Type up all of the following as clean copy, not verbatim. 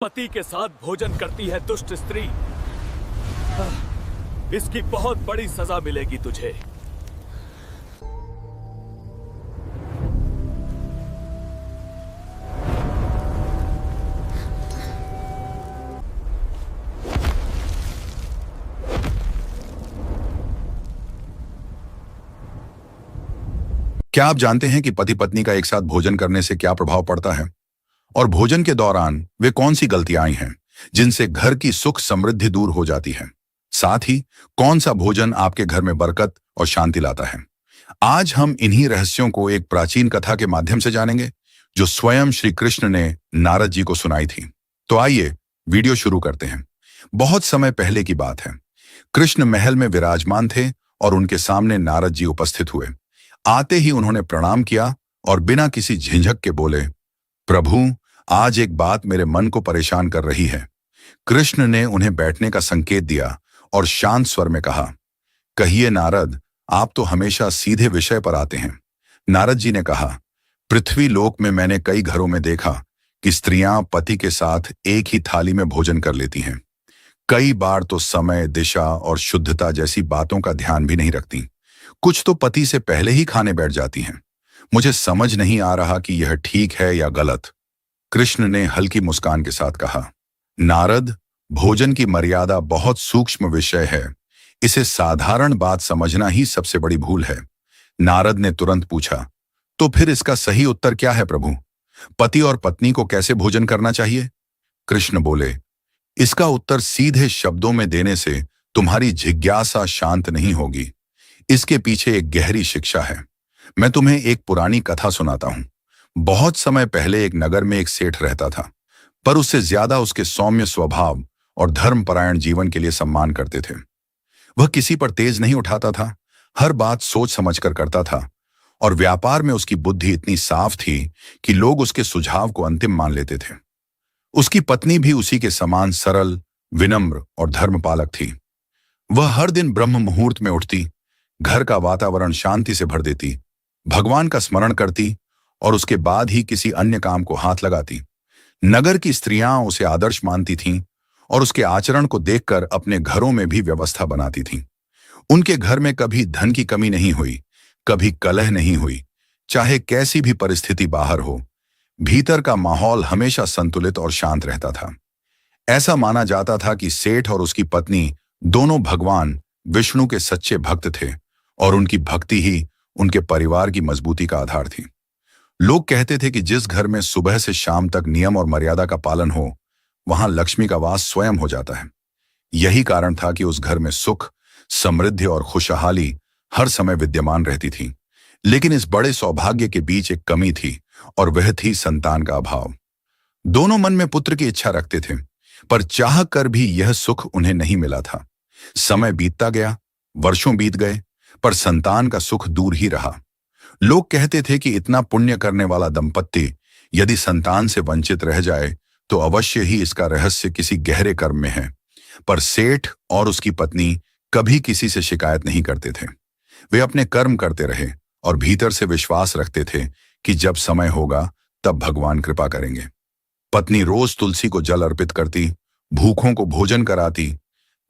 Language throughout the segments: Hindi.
पति के साथ भोजन करती है दुष्ट स्त्री। इसकी बहुत बड़ी सजा मिलेगी तुझे। क्या आप जानते हैं कि पति पत्नी का एक साथ भोजन करने से क्या प्रभाव पड़ता है? और भोजन के दौरान वे कौन सी गलतियां आई हैं जिनसे घर की सुख समृद्धि दूर हो जाती है? साथ ही कौन सा भोजन आपके घर में बरकत और शांति लाता है? आज हम इन्हीं रहस्यों को एक प्राचीन कथा के माध्यम से जानेंगे जो स्वयं श्री कृष्ण ने नारद जी को सुनाई थी। तो आइए वीडियो शुरू करते हैं। बहुत समय पहले की बात है। कृष्ण महल में विराजमान थे और उनके सामने नारद जी उपस्थित हुए। आते ही उन्होंने प्रणाम किया और बिना किसी झिझक के बोले, प्रभु, आज एक बात मेरे मन को परेशान कर रही है। कृष्ण ने उन्हें बैठने का संकेत दिया और शांत स्वर में कहा, कहिए नारद, आप तो हमेशा सीधे विषय पर आते हैं। नारद जी ने कहा, पृथ्वी लोक में मैंने कई घरों में देखा कि स्त्रियां पति के साथ एक ही थाली में भोजन कर लेती हैं। कई बार तो समय, दिशा और शुद्धता जैसी बातों का ध्यान भी नहीं रखती। कुछ तो पति से पहले ही खाने बैठ जाती हैं। मुझे समझ नहीं आ रहा कि यह ठीक है या गलत। कृष्ण ने हल्की मुस्कान के साथ कहा, नारद, भोजन की मर्यादा बहुत सूक्ष्म विषय है। इसे साधारण बात समझना ही सबसे बड़ी भूल है। नारद ने तुरंत पूछा, तो फिर इसका सही उत्तर क्या है प्रभु? पति और पत्नी को कैसे भोजन करना चाहिए? कृष्ण बोले, इसका उत्तर सीधे शब्दों में देने से तुम्हारी जिज्ञासा शांत नहीं होगी। इसके पीछे एक गहरी शिक्षा है। मैं तुम्हें एक पुरानी कथा सुनाता हूं। बहुत समय पहले एक नगर में एक सेठ रहता था, पर उससे ज्यादा उसके सौम्य स्वभाव और धर्मपरायण जीवन के लिए सम्मान करते थे। वह किसी पर तेज नहीं उठाता था, हर बात सोच समझकर करता था और व्यापार में उसकी बुद्धि इतनी साफ थी कि लोग उसके सुझाव को अंतिम मान लेते थे। उसकी पत्नी भी उसी के समान सरल, विनम्र और धर्मपालक थी। वह हर दिन ब्रह्म मुहूर्त में उठती, घर का वातावरण शांति से भर देती, भगवान का स्मरण करती और उसके बाद ही किसी अन्य काम को हाथ लगाती। नगर की स्त्रियां उसे आदर्श मानती थीं और उसके आचरण को देखकर अपने घरों में भी व्यवस्था बनाती थीं। उनके घर में कभी धन की कमी नहीं हुई, कभी कलह नहीं हुई। चाहे कैसी भी परिस्थिति बाहर हो, भीतर का माहौल हमेशा संतुलित और शांत रहता था। ऐसा माना जाता था कि सेठ और उसकी पत्नी दोनों भगवान विष्णु के सच्चे भक्त थे और उनकी भक्ति ही उनके परिवार की मजबूती का आधार थी। लोग कहते थे कि जिस घर में सुबह से शाम तक नियम और मर्यादा का पालन हो, वहां लक्ष्मी का वास स्वयं हो जाता है। यही कारण था कि उस घर में सुख, समृद्धि और खुशहाली हर समय विद्यमान रहती थी। लेकिन इस बड़े सौभाग्य के बीच एक कमी थी और वह थी संतान का अभाव। दोनों मन में पुत्र की इच्छा रखते थे, पर चाह कर भी यह सुख उन्हें नहीं मिला था। समय बीतता गया, वर्षों बीत गए, पर संतान का सुख दूर ही रहा। लोग कहते थे कि इतना पुण्य करने वाला दंपत्ति यदि संतान से वंचित रह जाए तो अवश्य ही इसका रहस्य किसी गहरे कर्म में है। पर सेठ और उसकी पत्नी कभी किसी से शिकायत नहीं करते थे। वे अपने कर्म करते रहे और भीतर से विश्वास रखते थे कि जब समय होगा तब भगवान कृपा करेंगे। पत्नी रोज तुलसी को जल अर्पित करती, भूखों को भोजन कराती,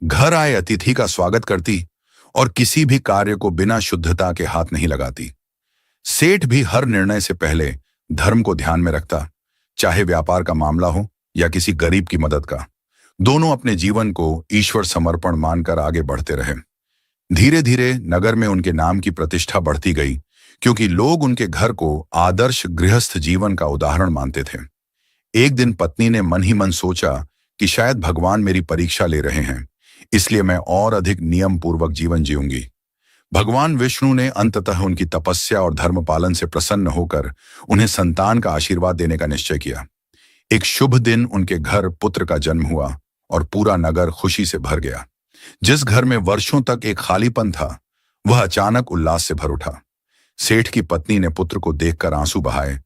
घर आए अतिथि का स्वागत करती और किसी भी कार्य को बिना शुद्धता के हाथ नहीं लगाती। सेठ भी हर निर्णय से पहले धर्म को ध्यान में रखता, चाहे व्यापार का मामला हो या किसी गरीब की मदद का। दोनों अपने जीवन को ईश्वर समर्पण मानकर आगे बढ़ते रहे। धीरे धीरे नगर में उनके नाम की प्रतिष्ठा बढ़ती गई, क्योंकि लोग उनके घर को आदर्श गृहस्थ जीवन का उदाहरण मानते थे। एक दिन पत्नी ने मन ही मन सोचा कि शायद भगवान मेरी परीक्षा ले रहे हैं, इसलिए मैं और अधिक नियम पूर्वक जीवन जीऊंगी। भगवान विष्णु ने अंततः उनकी तपस्या और धर्म पालन से प्रसन्न होकर उन्हें संतान का आशीर्वाद देने का निश्चय किया। एक शुभ दिन उनके घर पुत्र का जन्म हुआ और पूरा नगर खुशी से भर गया। जिस घर में वर्षों तक एक खालीपन था, वह अचानक उल्लास से भर उठा। सेठ की पत्नी ने पुत्र को देखकर आंसू बहाए,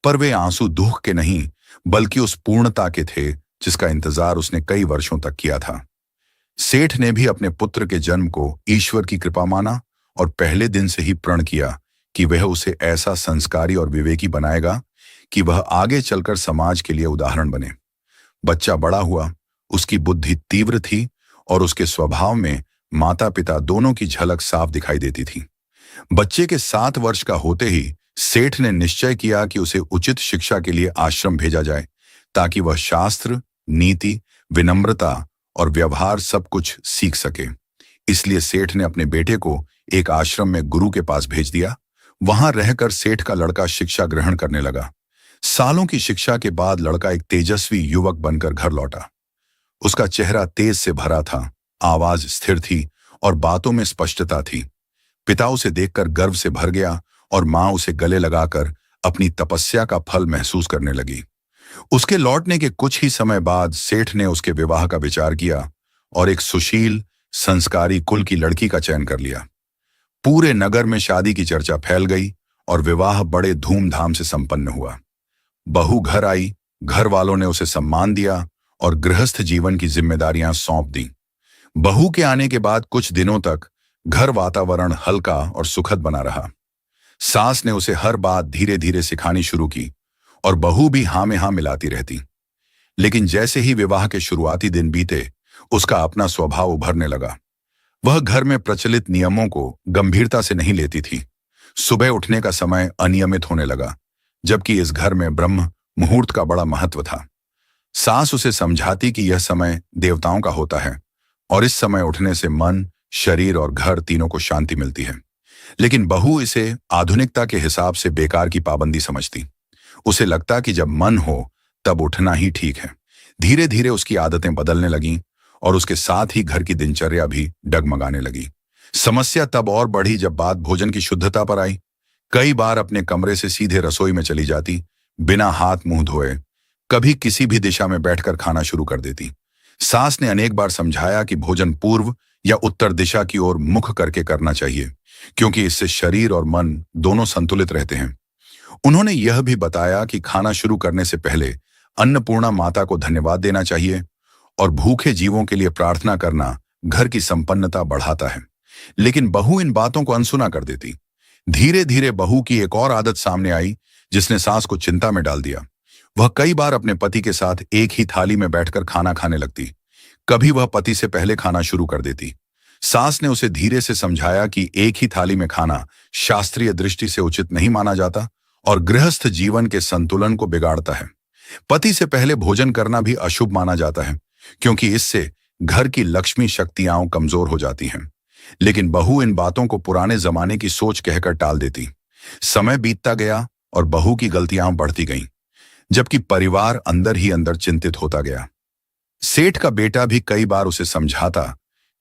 पर वे आंसू दुख के नहीं बल्कि उस पूर्णता के थे जिसका इंतजार उसने कई वर्षों तक किया था। सेठ ने भी अपने पुत्र के जन्म को ईश्वर की कृपा माना और पहले दिन से ही प्रण किया कि वह उसे ऐसा संस्कारी और विवेकी बनाएगा कि वह आगे चलकर समाज के लिए उदाहरण बने। बच्चा बड़ा हुआ, उसकी बुद्धि तीव्र थी और उसके स्वभाव में माता पिता दोनों की झलक साफ दिखाई देती थी। बच्चे के 7 वर्ष का होते ही सेठ ने निश्चय किया कि उसे उचित शिक्षा के लिए आश्रम भेजा जाए, ताकि वह शास्त्र, नीति, विनम्रता और व्यवहार सब कुछ सीख सके। इसलिए सेठ ने अपने बेटे को एक आश्रम में गुरु के पास भेज दिया। वहां रहकर सेठ का लड़का शिक्षा ग्रहण करने लगा। सालों की शिक्षा के बाद लड़का एक तेजस्वी युवक बनकर घर लौटा। उसका चेहरा तेज से भरा था, आवाज स्थिर थी और बातों में स्पष्टता थी। पिता उसे देखकर गर्व से भर गया और मां उसे गले लगाकर अपनी तपस्या का फल महसूस करने लगी। उसके लौटने के कुछ ही समय बाद सेठ ने उसके विवाह का विचार किया और एक सुशील, संस्कारी कुल की लड़की का चयन कर लिया। पूरे नगर में शादी की चर्चा फैल गई और विवाह बड़े धूमधाम से संपन्न हुआ। बहू घर आई, घर वालों ने उसे सम्मान दिया और गृहस्थ जीवन की जिम्मेदारियां सौंप दी। बहू के आने के बाद कुछ दिनों तक घर वातावरण हल्का और सुखद बना रहा। सास ने उसे हर बात धीरे धीरे सिखानी शुरू की और बहू भी हाँ में हाँ मिलाती रहती। लेकिन जैसे ही विवाह के शुरुआती दिन बीते, उसका अपना स्वभाव उभरने लगा। वह घर में प्रचलित नियमों को गंभीरता से नहीं लेती थी। सुबह उठने का समय अनियमित होने लगा, जबकि इस घर में ब्रह्म मुहूर्त का बड़ा महत्व था। सास उसे समझाती कि यह समय देवताओं का होता है और इस समय उठने से मन, शरीर और घर तीनों को शांति मिलती है। लेकिन बहू इसे आधुनिकता के हिसाब से बेकार की पाबंदी समझती। उसे लगता कि जब मन हो तब उठना ही ठीक है। धीरे धीरे उसकी आदतें बदलने लगीं और उसके साथ ही घर की दिनचर्या भी डगमगाने लगी। समस्या तब और बढ़ी जब बात भोजन की शुद्धता पर आई। कई बार अपने कमरे से सीधे रसोई में चली जाती, बिना हाथ मुंह धोए। कभी किसी भी दिशा में बैठकर खाना शुरू कर देती। सास ने अनेक बार समझाया कि भोजन पूर्व या उत्तर दिशा की ओर मुख करके करना चाहिए, क्योंकि इससे शरीर और मन दोनों संतुलित रहते हैं। उन्होंने यह भी बताया कि खाना शुरू करने से पहले अन्नपूर्णा माता को धन्यवाद देना चाहिए और भूखे जीवों के लिए प्रार्थना करना घर की संपन्नता बढ़ाता है। लेकिन बहू इन बातों को अनसुना कर देती। धीरे धीरे बहू की एक और आदत सामने आई, जिसने सास को चिंता में डाल दिया। वह कई बार अपने पति के साथ एक ही थाली में बैठकर खाना खाने लगती। कभी वह पति से पहले खाना शुरू कर देती। सास ने उसे धीरे से समझाया कि एक ही थाली में खाना शास्त्रीय दृष्टि से उचित नहीं माना जाता और गृहस्थ जीवन के संतुलन को बिगाड़ता है। पति से पहले भोजन करना भी अशुभ माना जाता है, क्योंकि इससे घर की लक्ष्मी शक्तियां कमजोर हो जाती हैं। लेकिन बहू इन बातों को पुराने जमाने की सोच कहकर टाल देती। समय बीतता गया और बहू की गलतियां बढ़ती गईं, जबकि परिवार अंदर ही अंदर चिंतित होता गया। सेठ का बेटा भी कई बार उसे समझाता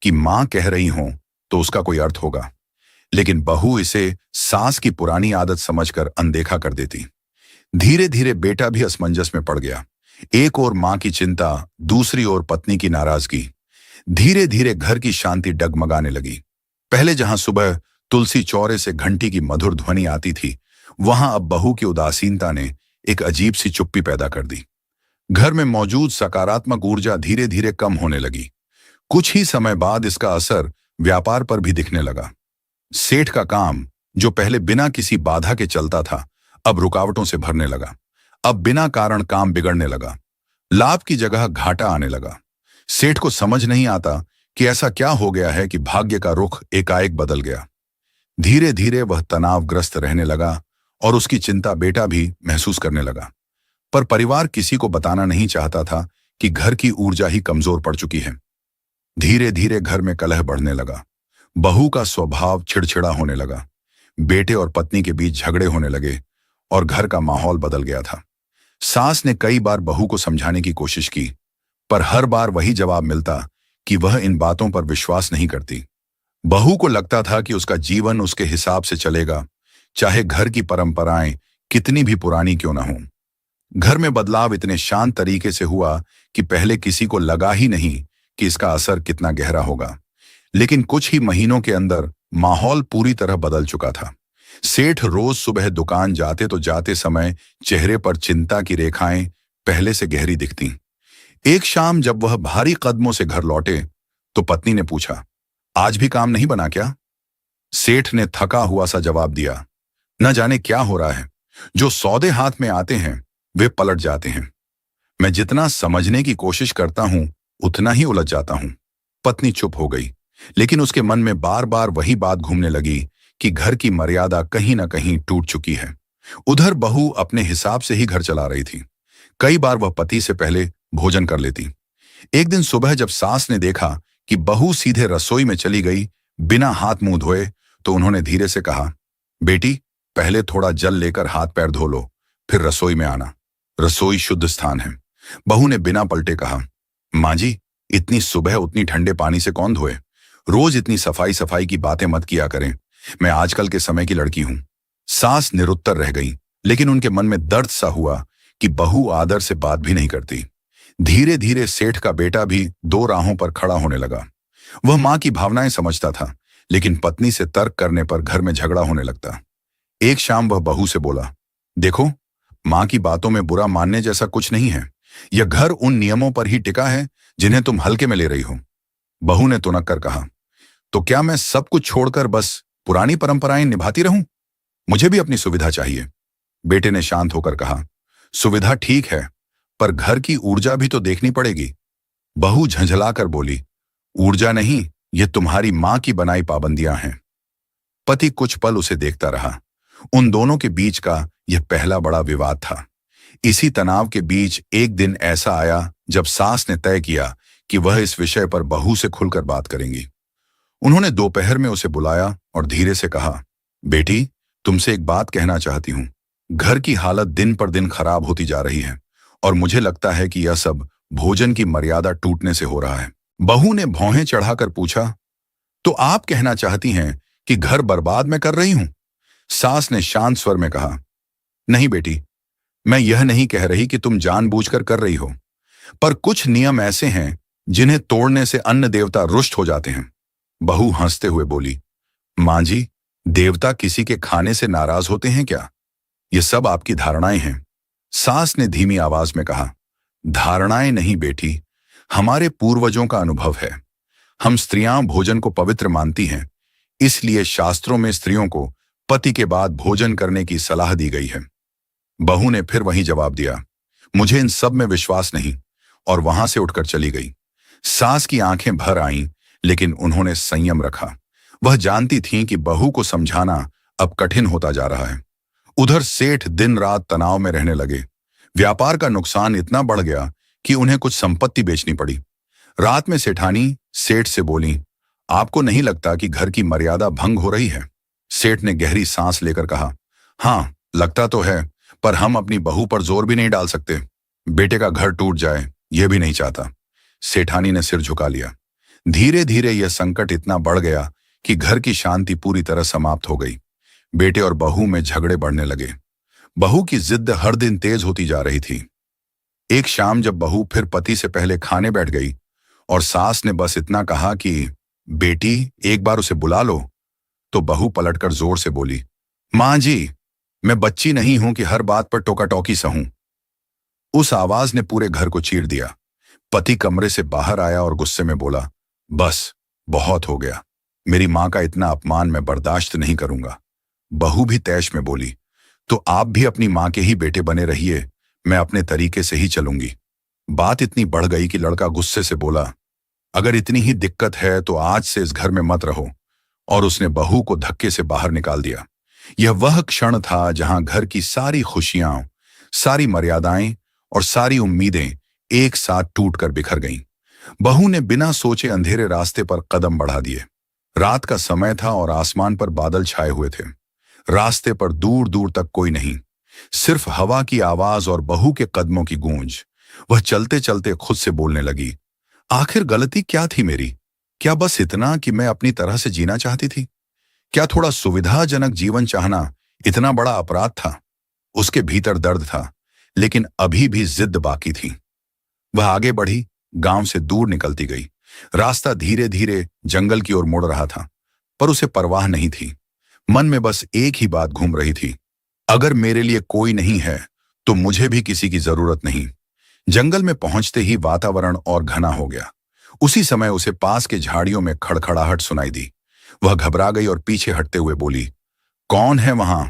कि मां कह रही हो तो उसका कोई अर्थ होगा, लेकिन बहू इसे सास की पुरानी आदत समझकर अनदेखा कर देती। धीरे धीरे बेटा भी असमंजस में पड़ गया। एक ओर मां की चिंता, दूसरी ओर पत्नी की नाराजगी। धीरे धीरे घर की शांति डगमगाने लगी। पहले जहां सुबह तुलसी चौरे से घंटी की मधुर ध्वनि आती थी, वहां अब बहू की उदासीनता ने एक अजीब सी चुप्पी पैदा कर दी। घर में मौजूद सकारात्मक ऊर्जा धीरे धीरे कम होने लगी। कुछ ही समय बाद इसका असर व्यापार पर भी दिखने लगा। सेठ का काम, जो पहले बिना किसी बाधा के चलता था, अब रुकावटों से भरने लगा। अब बिना कारण काम बिगड़ने लगा। लाभ की जगह घाटा आने लगा। सेठ को समझ नहीं आता कि ऐसा क्या हो गया है कि भाग्य का रुख एकाएक बदल गया। धीरे धीरे वह तनावग्रस्त रहने लगा और उसकी चिंता बेटा भी महसूस करने लगा। पर परिवार किसी को बताना नहीं चाहता था कि घर की ऊर्जा ही कमजोर पड़ चुकी है। धीरे धीरे घर में कलह बढ़ने लगा। बहू का स्वभाव चिड़चिड़ा होने लगा। बेटे और पत्नी के बीच झगड़े होने लगे और घर का माहौल बदल गया था। सास ने कई बार बहू को समझाने की कोशिश की, पर हर बार वही जवाब मिलता कि वह इन बातों पर विश्वास नहीं करती। बहू को लगता था कि उसका जीवन उसके हिसाब से चलेगा, चाहे घर की परंपराएं कितनी भी पुरानी क्यों न हों। घर में बदलाव इतने शांत तरीके से हुआ कि पहले किसी को लगा ही नहीं कि इसका असर कितना गहरा होगा। लेकिन कुछ ही महीनों के अंदर माहौल पूरी तरह बदल चुका था। सेठ रोज सुबह दुकान जाते तो जाते समय चेहरे पर चिंता की रेखाएं पहले से गहरी दिखती। एक शाम जब वह भारी कदमों से घर लौटे तो पत्नी ने पूछा, आज भी काम नहीं बना क्या? सेठ ने थका हुआ सा जवाब दिया, न जाने क्या हो रहा है। जो सौदे हाथ में आते हैं वे पलट जाते हैं। मैं जितना समझने की कोशिश करता हूं उतना ही उलझ जाता हूं। पत्नी चुप हो गई, लेकिन उसके मन में बार बार वही बात घूमने लगी कि घर की मर्यादा कहीं ना कहीं टूट चुकी है। उधर बहू अपने हिसाब से ही घर चला रही थी। कई बार वह पति से पहले भोजन कर लेती। एक दिन सुबह जब सास ने देखा कि बहू सीधे रसोई में चली गई बिना हाथ मुंह धोए, तो उन्होंने धीरे से कहा, बेटी, पहले थोड़ा जल लेकर हाथ पैर धो लो, फिर रसोई में आना। रसोई शुद्ध स्थान है। बहू ने बिना पलटे कहा, माँ जी, इतनी सुबह उतनी ठंडे पानी से कौन धोए? रोज इतनी सफाई सफाई की बातें मत किया करें। मैं आजकल के समय की लड़की हूं। सास निरुत्तर रह गई, लेकिन उनके मन में दर्द सा हुआ कि बहू आदर से बात भी नहीं करती। धीरे धीरे सेठ का बेटा भी दो राहों पर खड़ा होने लगा। वह मां की भावनाएं समझता था, लेकिन पत्नी से तर्क करने पर घर में झगड़ा होने लगता। एक शाम वह बहू से बोला, देखो, मां की बातों में बुरा मानने जैसा कुछ नहीं है। यह घर उन नियमों पर ही टिका है जिन्हें तुम हल्के में ले रही हो। बहू ने तुनक कर कहा, तो क्या मैं सब कुछ छोड़कर बस पुरानी परंपराएं निभाती रहूं? मुझे भी अपनी सुविधा चाहिए। बेटे ने शांत होकर कहा, सुविधा ठीक है, पर घर की ऊर्जा भी तो देखनी पड़ेगी। बहू झंझलाकर बोली, ऊर्जा नहीं, ये तुम्हारी मां की बनाई पाबंदियां हैं। पति कुछ पल उसे देखता रहा। उन दोनों के बीच का यह पहला बड़ा विवाद था। इसी तनाव के बीच एक दिन ऐसा आया जब सास ने तय किया कि वह इस विषय पर बहू से खुलकर बात करेंगी। उन्होंने दोपहर में उसे बुलाया और धीरे से कहा, बेटी, तुमसे एक बात कहना चाहती हूं। घर की हालत दिन पर दिन खराब होती जा रही है और मुझे लगता है कि यह सब भोजन की मर्यादा टूटने से हो रहा है। बहू ने भौहें चढ़ाकर पूछा, तो आप कहना चाहती हैं कि घर बर्बाद मैं कर रही हूं? सास ने शांत स्वर में कहा, नहीं बेटी, मैं यह नहीं कह रही कि तुम जानबूझकर कर रही हो, पर कुछ नियम ऐसे हैं जिन्हें तोड़ने से अन्न देवता रुष्ट हो जाते हैं। बहू हंसते हुए बोली, मां जी, देवता किसी के खाने से नाराज होते हैं क्या? ये सब आपकी धारणाएं हैं। सास ने धीमी आवाज में कहा, धारणाएं नहीं बेटी, हमारे पूर्वजों का अनुभव है। हम स्त्रियां भोजन को पवित्र मानती हैं, इसलिए शास्त्रों में स्त्रियों को पति के बाद भोजन करने की सलाह दी गई है। बहू ने फिर वही जवाब दिया, मुझे इन सब में विश्वास नहीं, और वहां से उठकर चली गई। सास की आंखें भर आईं, लेकिन उन्होंने संयम रखा। वह जानती थीं कि बहू को समझाना अब कठिन होता जा रहा है। उधर सेठ दिन रात तनाव में रहने लगे। व्यापार का नुकसान इतना बढ़ गया कि उन्हें कुछ संपत्ति बेचनी पड़ी। रात में सेठानी सेठ से बोली, आपको नहीं लगता कि घर की मर्यादा भंग हो रही है? सेठ ने गहरी सांस लेकर कहा, हाँ, लगता तो है, पर हम अपनी बहू पर जोर भी नहीं डाल सकते। बेटे का घर टूट जाए, यह भी नहीं चाहता। सेठानी ने सिर झुका लिया। धीरे धीरे यह संकट इतना बढ़ गया कि घर की शांति पूरी तरह समाप्त हो गई। बेटे और बहू में झगड़े बढ़ने लगे। बहू की जिद हर दिन तेज होती जा रही थी। एक शाम जब बहू फिर पति से पहले खाने बैठ गई और सास ने बस इतना कहा कि बेटी, एक बार उसे बुला लो, तो बहू पलटकर जोर से बोली, मां जी, मैं बच्ची नहीं हूं कि हर बात पर टोका टोकी सहूं। उस आवाज ने पूरे घर को चीर दिया। पति कमरे से बाहर आया और गुस्से में बोला, बस, बहुत हो गया। मेरी मां का इतना अपमान मैं बर्दाश्त नहीं करूंगा। बहू भी तैश में बोली, तो आप भी अपनी मां के ही बेटे बने रहिए, मैं अपने तरीके से ही चलूंगी। बात इतनी बढ़ गई कि लड़का गुस्से से बोला, अगर इतनी ही दिक्कत है तो आज से इस घर में मत रहो, और उसने बहू को धक्के से बाहर निकाल दिया। यह वह क्षण था जहां घर की सारी खुशियां, सारी मर्यादाएं और सारी उम्मीदें एक साथ टूटकर बिखर गईं। बहू ने बिना सोचे अंधेरे रास्ते पर कदम बढ़ा दिए। रात का समय था और आसमान पर बादल छाए हुए थे। रास्ते पर दूर दूर तक कोई नहीं, सिर्फ हवा की आवाज और बहू के कदमों की गूंज। वह चलते चलते खुद से बोलने लगी, आखिर गलती क्या थी मेरी? क्या बस इतना कि मैं अपनी तरह से जीना चाहती थी? क्या थोड़ा सुविधाजनक जीवन चाहना इतना बड़ा अपराध था? उसके भीतर दर्द था, लेकिन अभी भी जिद बाकी थी। वह आगे बढ़ी, गांव से दूर निकलती गई। रास्ता धीरे धीरे जंगल की ओर मुड़ रहा था, पर उसे परवाह नहीं थी। मन में बस एक ही बात घूम रही थी, अगर मेरे लिए कोई नहीं है तो मुझे भी किसी की जरूरत नहीं। जंगल में पहुंचते ही वातावरण और घना हो गया। उसी समय उसे पास के झाड़ियों में खड़खड़ाहट सुनाई दी। वह घबरा गई और पीछे हटते हुए बोली, कौन है वहां?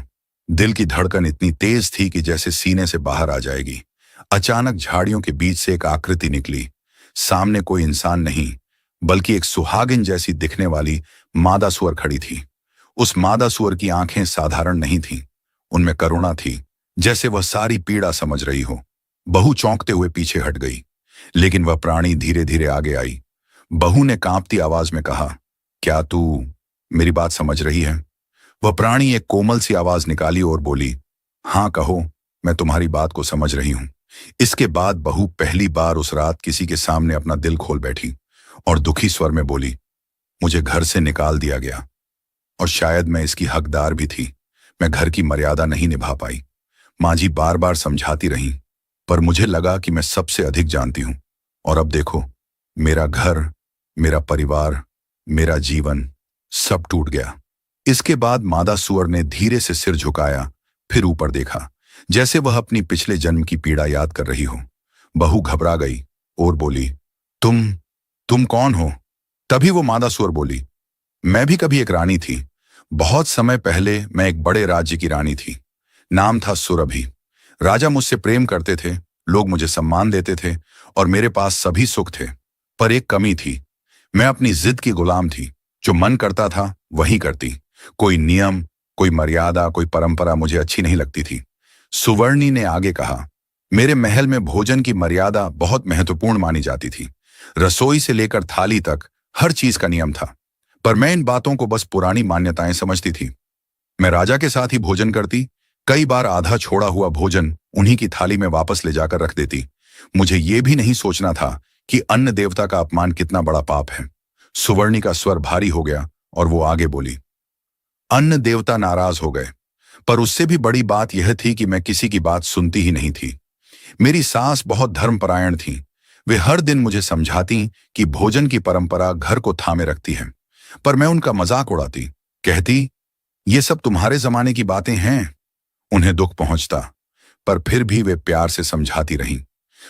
दिल की धड़कन इतनी तेज थी कि जैसे सीने से बाहर आ जाएगी। अचानक झाड़ियों के बीच से एक आकृति निकली। सामने कोई इंसान नहीं, बल्कि एक सुहागिन जैसी दिखने वाली मादा सुअर खड़ी थी। उस मादा सुअर की आंखें साधारण नहीं थीं, उनमें करुणा थी, जैसे वह सारी पीड़ा समझ रही हो। बहू चौंकते हुए पीछे हट गई, लेकिन वह प्राणी धीरे धीरे आगे आई। बहू ने कांपती आवाज में कहा, क्या तू मेरी बात समझ रही है? वह प्राणी एक कोमल सी आवाज निकाली और बोली, हाँ कहो, मैं तुम्हारी बात को समझ रही हूं। इसके बाद बहू पहली बार उस रात किसी के सामने अपना दिल खोल बैठी और दुखी स्वर में बोली, मुझे घर से निकाल दिया गया और शायद मैं इसकी हकदार भी थी। मैं घर की मर्यादा नहीं निभा पाई। माँ जी बार बार समझाती रही, पर मुझे लगा कि मैं सबसे अधिक जानती हूं। और अब देखो, मेरा घर, मेरा परिवार, मेरा जीवन सब टूट गया। इसके बाद मादा सुअर ने धीरे से सिर झुकाया, फिर ऊपर देखा, जैसे वह अपनी पिछले जन्म की पीड़ा याद कर रही हो। बहू घबरा गई और बोली, तुम कौन हो? तभी वो मादा सुअर बोली, मैं भी कभी एक रानी थी। बहुत समय पहले मैं एक बड़े राज्य की रानी थी। नाम था सुरभि। राजा मुझसे प्रेम करते थे, लोग मुझे सम्मान देते थे और मेरे पास सभी सुख थे। पर एक कमी थी, मैं अपनी जिद की गुलाम थी। जो मन करता था वही करती। कोई नियम, कोई मर्यादा, कोई परंपरा मुझे अच्छी नहीं लगती थी। सुवर्णी ने आगे कहा, मेरे महल में भोजन की मर्यादा बहुत महत्वपूर्ण मानी जाती थी। रसोई से लेकर थाली तक हर चीज का नियम था, पर मैं इन बातों को बस पुरानी मान्यताएं समझती थी। मैं राजा के साथ ही भोजन करती, कई बार आधा छोड़ा हुआ भोजन उन्हीं की थाली में वापस ले जाकर रख देती। मुझे ये भी नहीं सोचना था कि अन्न देवता का अपमान कितना बड़ा पाप है। सुवर्णी का स्वर भारी हो गया और वो आगे बोली, अन्न देवता नाराज हो गए, पर उससे भी बड़ी बात यह थी कि मैं किसी की बात सुनती ही नहीं थी। मेरी सास बहुत धर्मपरायण थी। वे हर दिन मुझे समझाती कि भोजन की परंपरा घर को थामे रखती है, पर मैं उनका मजाक उड़ाती, कहती, ये सब तुम्हारे जमाने की बातें हैं। उन्हें दुख पहुंचता, पर फिर भी वे प्यार से समझाती रहीं।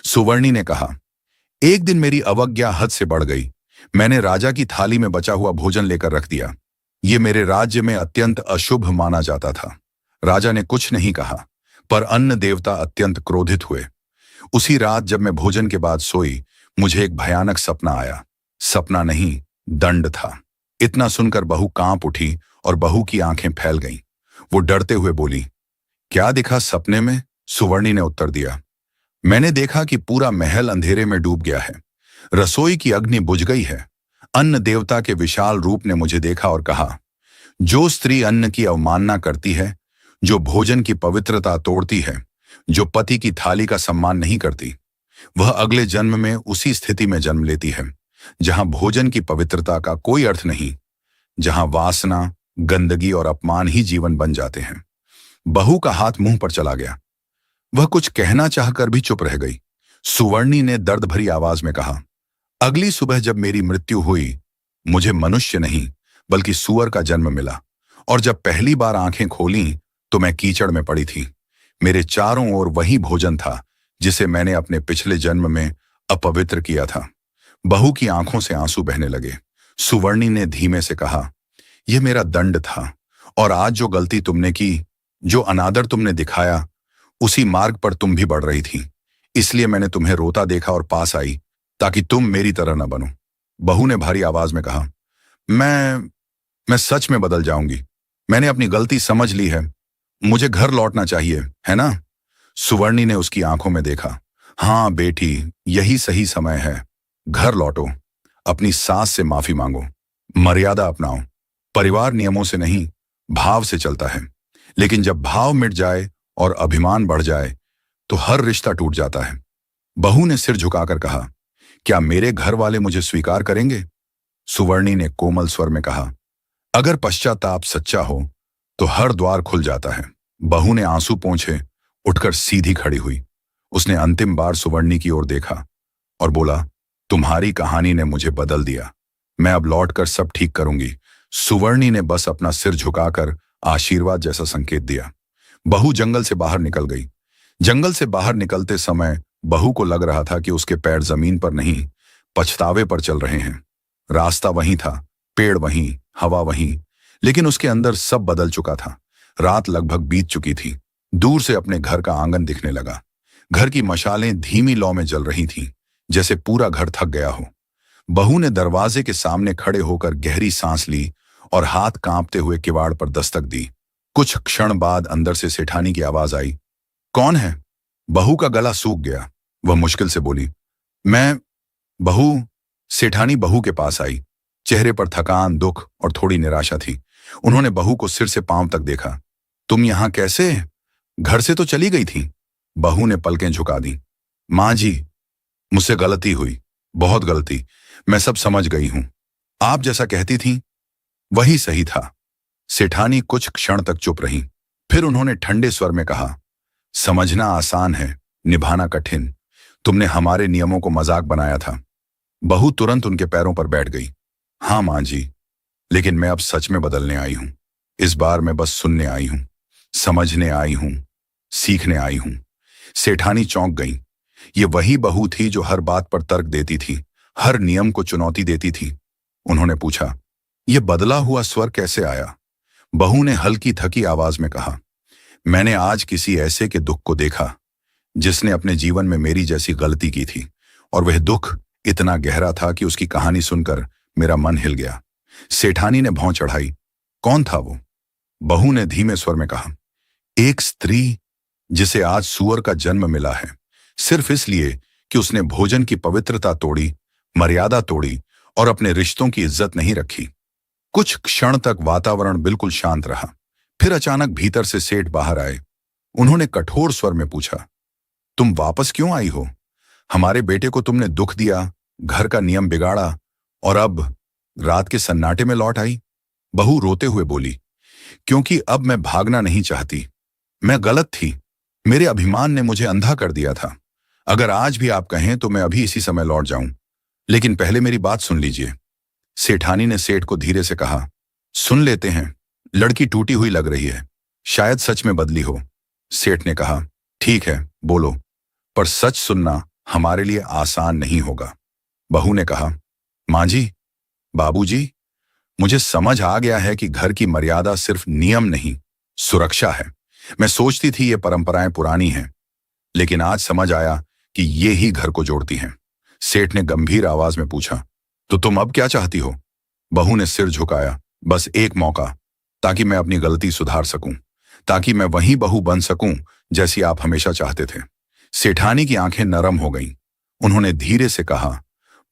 सुवर्णी ने कहा, एक दिन मेरी अवज्ञा हद से बढ़ गई। मैंने राजा की थाली में बचा हुआ भोजन लेकर रख दिया। ये मेरे राज्य में अत्यंत अशुभ माना जाता था। राजा ने कुछ नहीं कहा, पर अन्न देवता अत्यंत क्रोधित हुए। उसी रात जब मैं भोजन के बाद सोई, मुझे एक भयानक सपना आया। सपना नहीं, दंड था। इतना सुनकर बहू कांप उठी और बहू की आंखें फैल गईं। वो डरते हुए बोली, क्या दिखा सपने में? सुवर्णी ने उत्तर दिया, मैंने देखा कि पूरा महल अंधेरे में डूब गया है। रसोई की अग्नि बुझ गई है। अन्न देवता के विशाल रूप ने मुझे देखा और कहा, जो स्त्री अन्न की अवमानना करती है, जो भोजन की पवित्रता तोड़ती है, जो पति की थाली का सम्मान नहीं करती, वह अगले जन्म में उसी स्थिति में जन्म लेती है जहां भोजन की पवित्रता का कोई अर्थ नहीं, जहां वासना, गंदगी और अपमान ही जीवन बन जाते हैं। बहू का हाथ मुंह पर चला गया। वह कुछ कहना चाहकर भी चुप रह गई। सुवर्णी ने दर्द भरी आवाज में कहा, अगली सुबह जब मेरी मृत्यु हुई, मुझे मनुष्य नहीं बल्कि सुअर का जन्म मिला, और जब पहली बार आंखें खोली तो मैं कीचड़ में पड़ी थी। मेरे चारों ओर वही भोजन था जिसे मैंने अपने पिछले जन्म में अपवित्र किया था। बहू की आंखों से आंसू बहने लगे। सुवर्णी ने धीमे से कहा, यह मेरा दंड था, और आज जो गलती तुमने की, जो अनादर तुमने दिखाया, उसी मार्ग पर तुम भी बढ़ रही थी। इसलिए मैंने तुम्हें रोता देखा और पास आई, ताकि तुम मेरी तरह न बनो। बहू ने भारी आवाज में कहा, मैं सच में बदल जाऊंगी। मैंने अपनी गलती समझ ली है। मुझे घर लौटना चाहिए, है ना? सुवर्णी ने उसकी आंखों में देखा। हाँ बेटी, यही सही समय है। घर लौटो, अपनी सास से माफी मांगो, मर्यादा अपनाओ। परिवार नियमों से नहीं, भाव से चलता है, लेकिन जब भाव मिट जाए और अभिमान बढ़ जाए तो हर रिश्ता टूट जाता है। बहू ने सिर झुकाकर कहा, क्या मेरे घर वाले मुझे स्वीकार करेंगे? सुवर्णी ने कोमल स्वर में कहा, अगर पश्चाताप सच्चा हो तो हर द्वार खुल जाता है। बहू ने आंसू पोंछे उठकर सीधी खड़ी हुई। उसने अंतिम बार सुवर्णी की ओर देखा और बोला, तुम्हारी कहानी ने मुझे बदल दिया। मैं अब लौटकर सब ठीक करूंगी। सुवर्णी ने बस अपना सिर झुकाकर आशीर्वाद जैसा संकेत दिया। बहू जंगल से बाहर निकल गई। जंगल से बाहर निकलते समय बहू को लग रहा था कि उसके पैर जमीन पर नहीं, पछतावे पर चल रहे हैं। रास्ता वहीं था, पेड़ वहीं, हवा वहीं, लेकिन उसके अंदर सब बदल चुका था। रात लगभग बीत चुकी थी। दूर से अपने घर का आंगन दिखने लगा। घर की मशालें धीमी लौ में जल रही थीं, जैसे पूरा घर थक गया हो। बहू ने दरवाजे के सामने खड़े होकर गहरी सांस ली और हाथ कांपते हुए किवाड़ पर दस्तक दी। कुछ क्षण बाद अंदर से सेठानी की आवाज आई, कौन है? बहू का गला सूख गया। वह मुश्किल से बोली, मैं। बहू। सेठानी बहू के पास आई। चेहरे पर थकान, दुख और थोड़ी निराशा थी। उन्होंने बहू को सिर से पांव तक देखा। तुम यहां कैसे? घर से तो चली गई थी। बहू ने पलकें झुका दी। मां जी, मुझसे गलती हुई, बहुत गलती। मैं सब समझ गई हूं। आप जैसा कहती थी वही सही था। सेठानी कुछ क्षण तक चुप रही। फिर उन्होंने ठंडे स्वर में कहा, समझना आसान है, निभाना कठिन। तुमने हमारे नियमों को मजाक बनाया था। बहू तुरंत उनके पैरों पर बैठ गई। हाँ मां जी, लेकिन मैं अब सच में बदलने आई हूं। इस बार मैं बस सुनने आई हूं, समझने आई हूं, सीखने आई हूं। सेठानी चौंक गई। ये वही बहू थी जो हर बात पर तर्क देती थी, हर नियम को चुनौती देती थी। उन्होंने पूछा, यह बदला हुआ स्वर कैसे आया? बहू ने हल्की थकी आवाज में कहा, मैंने आज किसी ऐसे के दुख को देखा जिसने अपने जीवन में मेरी जैसी गलती की थी, और वह दुख इतना गहरा था कि उसकी कहानी सुनकर मेरा मन हिल गया। सेठानी ने भौं चढ़ाई। कौन था वो? बहू ने धीमे स्वर में कहा, एक स्त्री जिसे आज सूअर का जन्म मिला है, सिर्फ इसलिए कि उसने भोजन की पवित्रता तोड़ी, मर्यादा तोड़ी और अपने रिश्तों की इज्जत नहीं रखी। कुछ क्षण तक वातावरण बिल्कुल शांत रहा। फिर अचानक भीतर से सेठ बाहर आए। उन्होंने कठोर स्वर में पूछा, तुम वापस क्यों आई हो? हमारे बेटे को तुमने दुख दिया, घर का नियम बिगाड़ा, और अब रात के सन्नाटे में लौट आई। बहू रोते हुए बोली, क्योंकि अब मैं भागना नहीं चाहती। मैं गलत थी। मेरे अभिमान ने मुझे अंधा कर दिया था। अगर आज भी आप कहें तो मैं अभी इसी समय लौट जाऊं, लेकिन पहले मेरी बात सुन लीजिए। सेठानी ने सेठ को धीरे से कहा, सुन लेते हैं। लड़की टूटी हुई लग रही है, शायद सच में बदली हो। सेठ ने कहा, ठीक है, बोलो, पर सच सुनना हमारे लिए आसान नहीं होगा। बहू ने कहा, मां जी, बाबूजी, मुझे समझ आ गया है कि घर की मर्यादा सिर्फ नियम नहीं, सुरक्षा है। मैं सोचती थी ये परंपराएं पुरानी हैं, लेकिन आज समझ आया कि ये ही घर को जोड़ती हैं। सेठ ने गंभीर आवाज में पूछा, तो तुम अब क्या चाहती हो? बहू ने सिर झुकाया। बस एक मौका, ताकि मैं अपनी गलती सुधार सकूं, ताकि मैं वही बहू बन सकूं जैसी आप हमेशा चाहते थे। सेठानी की आंखें नरम हो गईं। उन्होंने धीरे से कहा,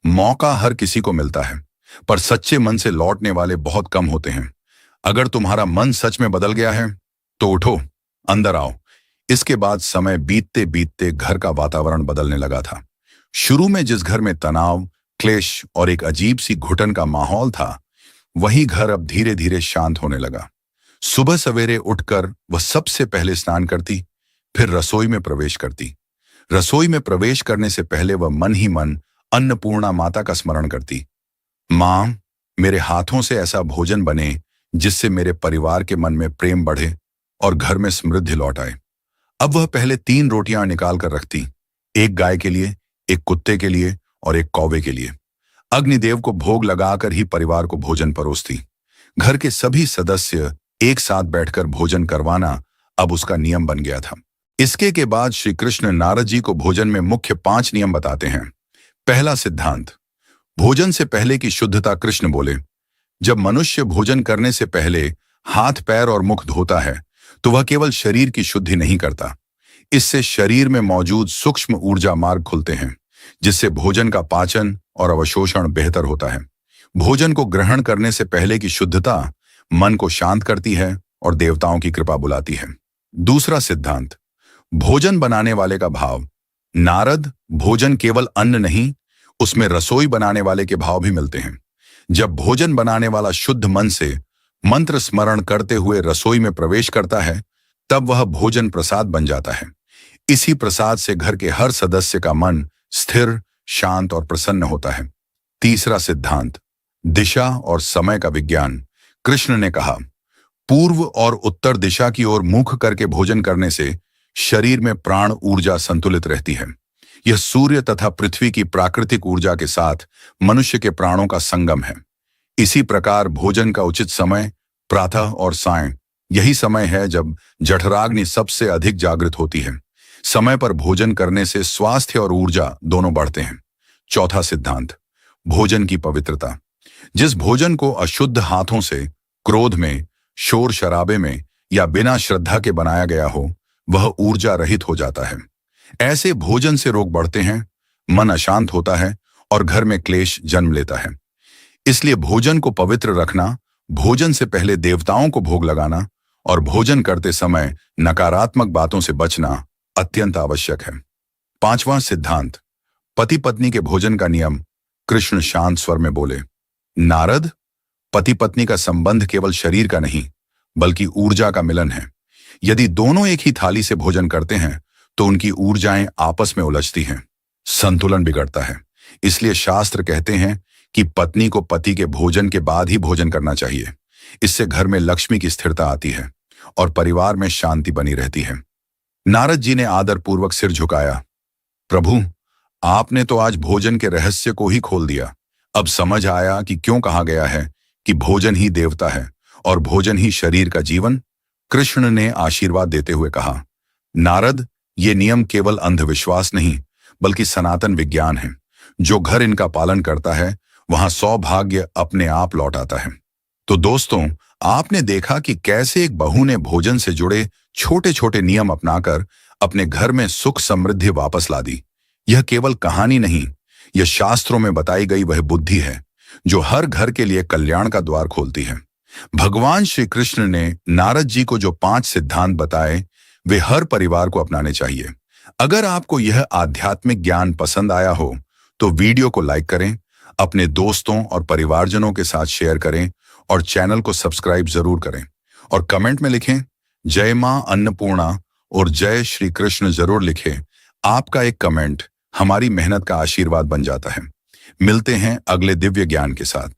मौका हर किसी को मिलता है, पर सच्चे मन से लौटने वाले बहुत कम होते हैं। अगर तुम्हारा मन सच में बदल गया है तो उठो, अंदर आओ। इसके बाद समय बीतते बीतते घर का वातावरण बदलने लगा था। शुरू में जिस घर में तनाव, क्लेश और एक अजीब सी घुटन का माहौल था, वही घर अब धीरे धीरे शांत होने लगा। सुबह सवेरे उठकर वह सबसे पहले स्नान करती, फिर रसोई में प्रवेश करती। रसोई में प्रवेश करने से पहले वह मन ही मन अन्नपूर्णा माता का स्मरण करती। मां, मेरे हाथों से ऐसा भोजन बने जिससे मेरे परिवार के मन में प्रेम बढ़े और घर में समृद्धि लौट आए। अब वह पहले 3 रोटियां निकाल कर रखती, एक गाय के लिए, एक कुत्ते के लिए और एक कौवे के लिए। अग्निदेव को भोग लगाकर ही परिवार को भोजन परोसती। घर के सभी सदस्य एक साथ बैठकर भोजन करवाना अब उसका नियम बन गया था। इसके के बाद श्री कृष्ण नारद जी को भोजन में मुख्य 5 नियम बताते हैं। पहला सिद्धांत, भोजन से पहले की शुद्धता। कृष्ण बोले, जब मनुष्य भोजन करने से पहले हाथ, पैर और मुख धोता है तो वह केवल शरीर की शुद्धि नहीं करता, इससे शरीर में मौजूद सूक्ष्म ऊर्जा मार्ग खुलते हैं, जिससे भोजन का पाचन और अवशोषण बेहतर होता है। भोजन को ग्रहण करने से पहले की शुद्धता मन को शांत करती है और देवताओं की कृपा बुलाती है। दूसरा सिद्धांत, भोजन बनाने वाले का भाव। नारद, भोजन केवल अन्न नहीं, उसमें रसोई बनाने वाले के भाव भी मिलते हैं। जब भोजन बनाने वाला शुद्ध मन से मंत्र स्मरण करते हुए रसोई में प्रवेश करता है, तब वह भोजन प्रसाद बन जाता है। इसी प्रसाद से घर के हर सदस्य का मन स्थिर, शांत और प्रसन्न होता है। तीसरा सिद्धांत, दिशा और समय का विज्ञान। कृष्ण ने कहा, पूर्व और उत्तर दिशा की ओर मुख करके भोजन करने से शरीर में प्राण ऊर्जा संतुलित रहती है। यह सूर्य तथा पृथ्वी की प्राकृतिक ऊर्जा के साथ मनुष्य के प्राणों का संगम है। इसी प्रकार भोजन का उचित समय प्रातः और सायं, यही समय है जब जठराग्नि सबसे अधिक जागृत होती है। समय पर भोजन करने से स्वास्थ्य और ऊर्जा दोनों बढ़ते हैं। चौथा सिद्धांत, भोजन की पवित्रता। जिस भोजन को अशुद्ध हाथों से, क्रोध में, शोर शराबे में या बिना श्रद्धा के बनाया गया हो, वह ऊर्जा रहित हो जाता है। ऐसे भोजन से रोग बढ़ते हैं, मन अशांत होता है और घर में क्लेश जन्म लेता है। इसलिए भोजन को पवित्र रखना, भोजन से पहले देवताओं को भोग लगाना और भोजन करते समय नकारात्मक बातों से बचना अत्यंत आवश्यक है। पांचवां सिद्धांत, पति पत्नी के भोजन का नियम। कृष्ण शांत स्वर में बोले, नारद, पति पत्नी का संबंध केवल शरीर का नहीं बल्कि ऊर्जा का मिलन है। यदि दोनों एक ही थाली से भोजन करते हैं तो उनकी ऊर्जाएं आपस में उलझती हैं, संतुलन बिगड़ता है। इसलिए शास्त्र कहते हैं कि पत्नी को पति के भोजन के बाद ही भोजन करना चाहिए। इससे घर में लक्ष्मी की स्थिरता आती है और परिवार में शांति बनी रहती है। नारद जी ने आदरपूर्वक सिर झुकाया, प्रभु, आपने तो आज भोजन के रहस्य को ही खोल दिया। अब समझ आया कि क्यों कहा गया है कि भोजन ही देवता है और भोजन ही शरीर का जीवन। कृष्ण ने आशीर्वाद देते हुए कहा, नारद, ये नियम केवल अंधविश्वास नहीं बल्कि सनातन विज्ञान है। जो घर इनका पालन करता है वहां सौभाग्य अपने आप लौट आता है। तो दोस्तों, आपने देखा कि कैसे एक बहू ने भोजन से जुड़े छोटे छोटे नियम अपनाकर अपने घर में सुख समृद्धि वापस ला दी। यह केवल कहानी नहीं, यह शास्त्रों में बताई गई वह बुद्धि है जो हर घर के लिए कल्याण का द्वार खोलती है। भगवान श्री कृष्ण ने नारद जी को जो 5 सिद्धांत बताए, वे हर परिवार को अपनाने चाहिए। अगर आपको यह आध्यात्मिक ज्ञान पसंद आया हो तो वीडियो को लाइक करें, अपने दोस्तों और परिवारजनों के साथ शेयर करें और चैनल को सब्सक्राइब जरूर करें। और कमेंट में लिखें जय मां अन्नपूर्णा और जय श्री कृष्ण जरूर लिखें। आपका एक कमेंट हमारी मेहनत का आशीर्वाद बन जाता है। मिलते हैं अगले दिव्य ज्ञान के साथ।